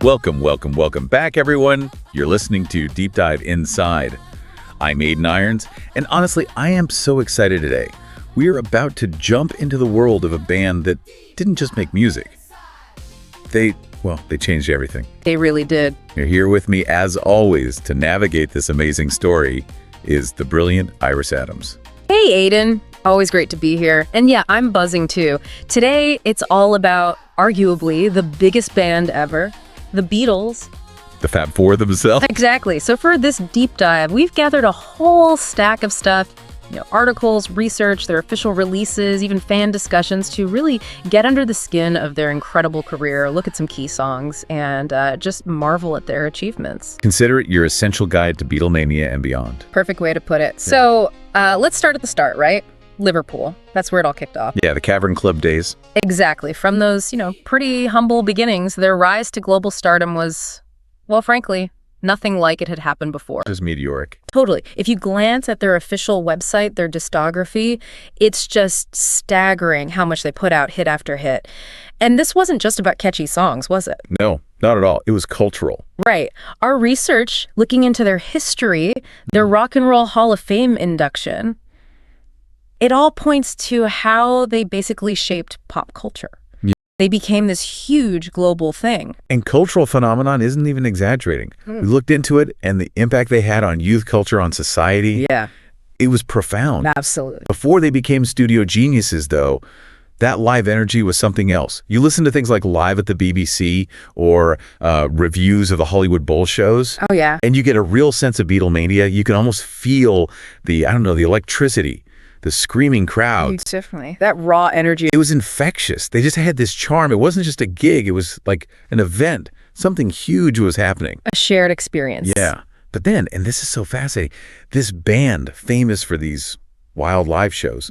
Welcome back, everyone. You're listening to Deep Dive Inside. I'm Aiden Irons, and honestly, I am so excited today. We are about to jump into the world of a band that didn't just make music. They changed everything. They really did. You're here with me, as always, to navigate this amazing story is the brilliant Iris Adams. Hey, Aiden. Always great to be here. And yeah, I'm buzzing too. Today, it's all about, arguably, the biggest band ever, the Beatles. The Fab Four themselves? Exactly. So for this deep dive, we've gathered a whole stack of stuff, articles, research, their official releases, even fan discussions to really get under the skin of their incredible career, look at some key songs, and just marvel at their achievements. Consider it your essential guide to Beatlemania and beyond. Perfect way to put it. So let's start at the start, right? Liverpool. That's where it all kicked off. Yeah, the Cavern Club days. Exactly. From those, pretty humble beginnings, their rise to global stardom was, well, frankly, nothing like it had happened before. It was meteoric. Totally. If you glance at their official website, their discography, it's just staggering how much they put out hit after hit. And this wasn't just about catchy songs, was it? No, not at all. It was cultural. Right. Our research, looking into their history, their Rock and Roll Hall of Fame induction, it all points to how they basically shaped pop culture. Yeah. They became this huge global thing. And cultural phenomenon isn't even exaggerating. We looked into it and the impact they had on youth culture, on society. Yeah. It was profound. Absolutely. Before they became studio geniuses, though, that live energy was something else. You listen to things like Live at the BBC or reviews of the Hollywood Bowl shows. Oh, yeah. And you get a real sense of Beatlemania. You can almost feel the electricity. The screaming crowds. Definitely. That raw energy. It was infectious. They just had this charm. It wasn't just a gig. It was like an event. Something huge was happening. A shared experience. Yeah. But then, and this is so fascinating, this band, famous for these wild live shows,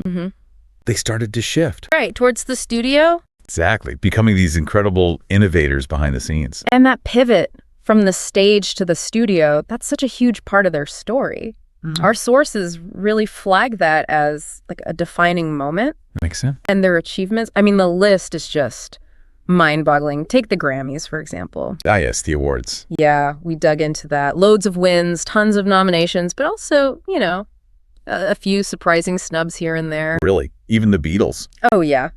they started to shift. Right, towards the studio. Exactly. Becoming these incredible innovators behind the scenes. And that pivot from the stage to the studio, that's such a huge part of their story. Our sources really flag that as like a defining moment. Makes sense. And their achievements. I mean, the list is just mind-boggling. Take the Grammys, for example. Ah, yes, the awards. Yeah, we dug into that. Loads of wins, tons of nominations, but also, a few surprising snubs here and there. Really? Even the Beatles? Oh, yeah.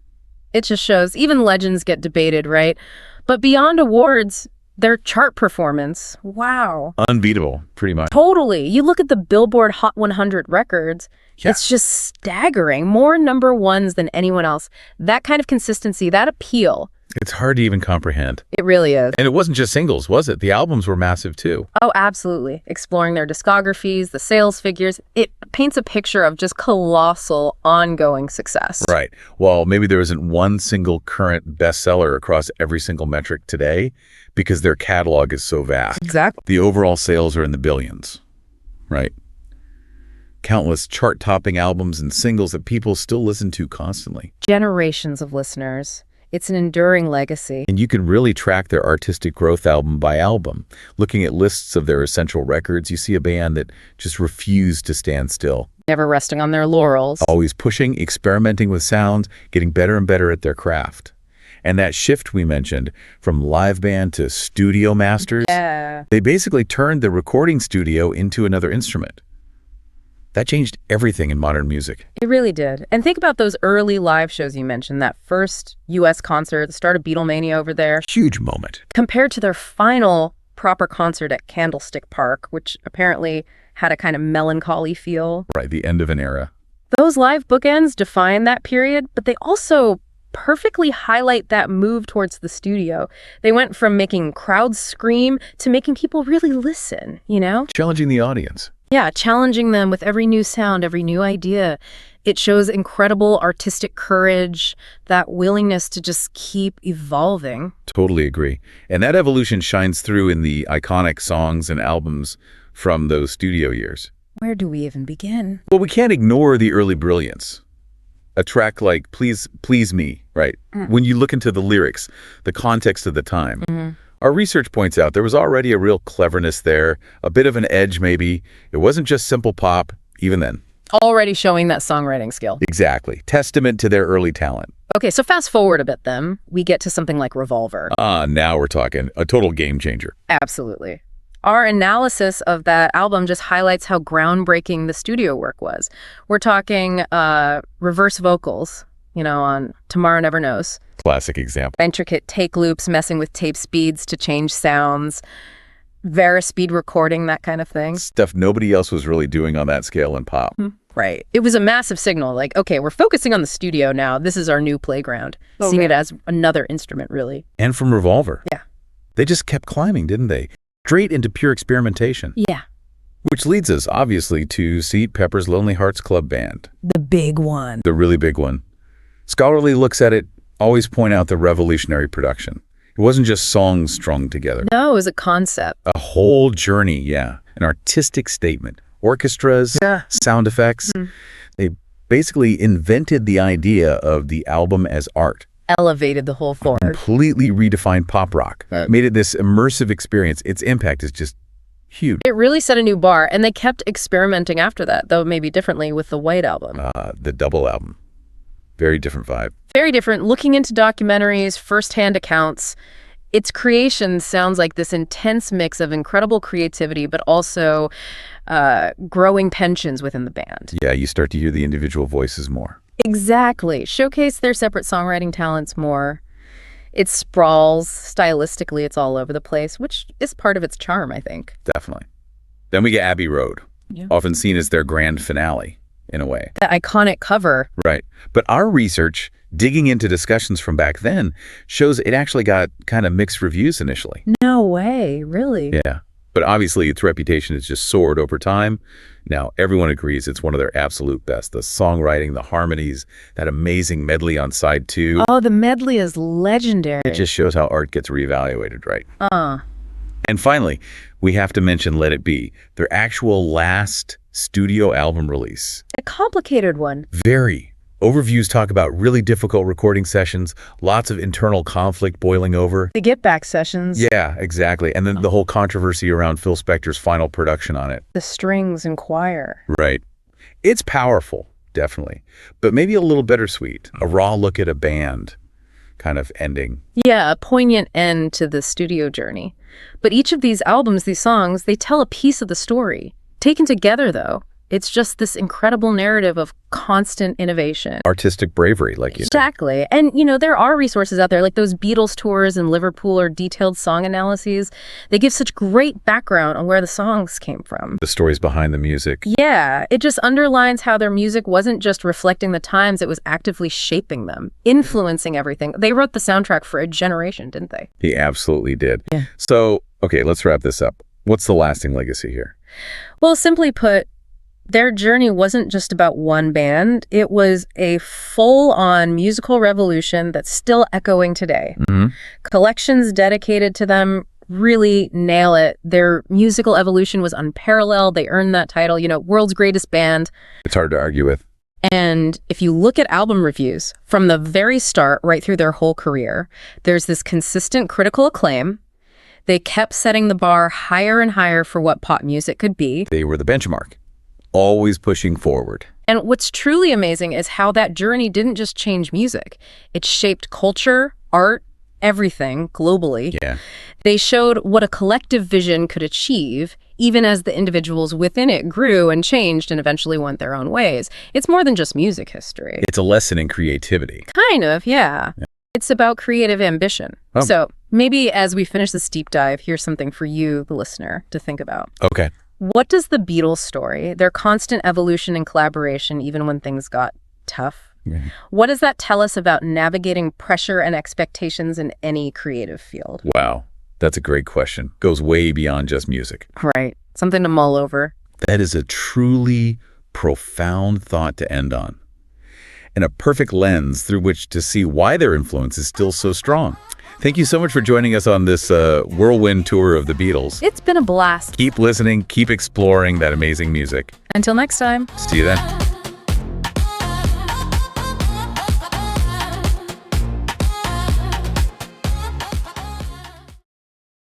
It just shows. Even legends get debated, right? But beyond awards, their chart performance, wow. Unbeatable, pretty much. Totally. You look at the Billboard Hot 100 records, It's just staggering. More number ones than anyone else. That kind of consistency, that appeal. It's hard to even comprehend. It really is. And it wasn't just singles, was it? The albums were massive, too. Oh, absolutely. Exploring their discographies, the sales figures, it paints a picture of just colossal, ongoing success. Right. Well, maybe there isn't one single current bestseller across every single metric today because their catalog is so vast. Exactly. The overall sales are in the billions, right? Countless chart-topping albums and singles that people still listen to constantly. Generations of listeners. It's an enduring legacy. And you can really track their artistic growth album by album. Looking at lists of their essential records, you see a band that just refused to stand still. Never resting on their laurels. Always pushing, experimenting with sounds, getting better and better at their craft. And that shift we mentioned, from live band to studio masters, they basically turned the recording studio into another instrument. That changed everything in modern music. It really did. And think about those early live shows you mentioned, that first U.S. concert, the start of Beatlemania over there. Huge moment. Compared to their final proper concert at Candlestick Park, which apparently had a kind of melancholy feel. Right, the end of an era. Those live bookends define that period, but they also perfectly highlight that move towards the studio. They went from making crowds scream to making people really listen, Challenging the audience. Yeah, challenging them with every new sound, every new idea. It shows incredible artistic courage, that willingness to just keep evolving. Totally agree. And that evolution shines through in the iconic songs and albums from those studio years. Where do we even begin? Well, we can't ignore the early brilliance. A track like Please Me, right? When you look into the lyrics, the context of the time. Our research points out there was already a real cleverness there, a bit of an edge maybe. It wasn't just simple pop, even then. Already showing that songwriting skill. Exactly. Testament to their early talent. Okay, so fast forward a bit then. We get to something like Revolver. Now we're talking a total game changer. Absolutely. Our analysis of that album just highlights how groundbreaking the studio work was. We're talking reverse vocals, on Tomorrow Never Knows. Classic example. Intricate take loops, messing with tape speeds to change sounds, Verispeed recording, that kind of thing. Stuff nobody else was really doing on that scale in pop. Right. It was a massive signal, like, okay, we're focusing on the studio now. This is our new playground. Okay. Seeing it as another instrument, really. And from Revolver. Yeah. They just kept climbing, didn't they? Straight into pure experimentation. Yeah. Which leads us, obviously, to Sgt. Pepper's Lonely Hearts Club Band. The big one. The really big one. Scholarly looks at it always point out the revolutionary production. It wasn't just songs strung together. No, it was a concept. A whole journey, yeah. An artistic statement. Orchestras, sound effects. They basically invented the idea of the album as art. Elevated the whole form. Completely redefined pop rock. Made it this immersive experience. Its impact is just huge. It really set a new bar, and they kept experimenting after that, though maybe differently with the White Album. The double album. Very different vibe. Very different. Looking into documentaries, firsthand accounts, its creation sounds like this intense mix of incredible creativity, but also growing tensions within the band. Yeah, you start to hear the individual voices more. Exactly. Showcase their separate songwriting talents more. It sprawls. Stylistically, it's all over the place, which is part of its charm, I think. Definitely. Then we get Abbey Road, often seen as their grand finale, in a way. The iconic cover. Right. But our research, digging into discussions from back then, shows it actually got kind of mixed reviews initially. No way, really? Yeah. But obviously, its reputation has just soared over time. Now, everyone agrees it's one of their absolute best. The songwriting, the harmonies, that amazing medley on side 2. Oh, the medley is legendary. It just shows how art gets reevaluated, right? And finally, we have to mention Let It Be, their actual last studio album release. A complicated one. Very. Overviews talk about really difficult recording sessions, lots of internal conflict boiling over. The Get Back sessions. Yeah, exactly. And then the whole controversy around Phil Spector's final production on it. The strings and choir. Right. It's powerful, definitely, but maybe a little bittersweet. A raw look at a band kind of ending. Yeah, a poignant end to the studio journey. But each of these albums, these songs, they tell a piece of the story. Taken together, though, it's just this incredible narrative of constant innovation. Artistic bravery, like you said. Exactly. And, there are resources out there, like those Beatles tours in Liverpool or detailed song analyses. They give such great background on where the songs came from. The stories behind the music. Yeah, it just underlines how their music wasn't just reflecting the times, it was actively shaping them, influencing everything. They wrote the soundtrack for a generation, didn't they? He absolutely did. Yeah. So, okay, let's wrap this up. What's the lasting legacy here? Well, simply put, their journey wasn't just about one band. It was a full-on musical revolution that's still echoing today. Collections dedicated to them really nail it. Their musical evolution was unparalleled. They earned that title, world's greatest band. It's hard to argue with. And if you look at album reviews from the very start right through their whole career, there's this consistent critical acclaim. They kept setting the bar higher and higher for what pop music could be. They were the benchmark. Always pushing forward. And what's truly amazing is how that journey didn't just change music. It shaped culture, art, everything globally. Yeah. They showed what a collective vision could achieve, even as the individuals within it grew and changed and eventually went their own ways. It's more than just music history. It's a lesson in creativity. Kind of, yeah. It's about creative ambition. Oh. So maybe as we finish this deep dive, here's something for you, the listener, to think about. Okay. What does the Beatles story, their constant evolution and collaboration, even when things got tough, what does that tell us about navigating pressure and expectations in any creative field? Wow, that's a great question. Goes way beyond just music. Right. Something to mull over. That is a truly profound thought to end on. And a perfect lens through which to see why their influence is still so strong. Thank you so much for joining us on this whirlwind tour of the Beatles. It's been a blast. Keep listening, keep exploring that amazing music. Until next time. See you then.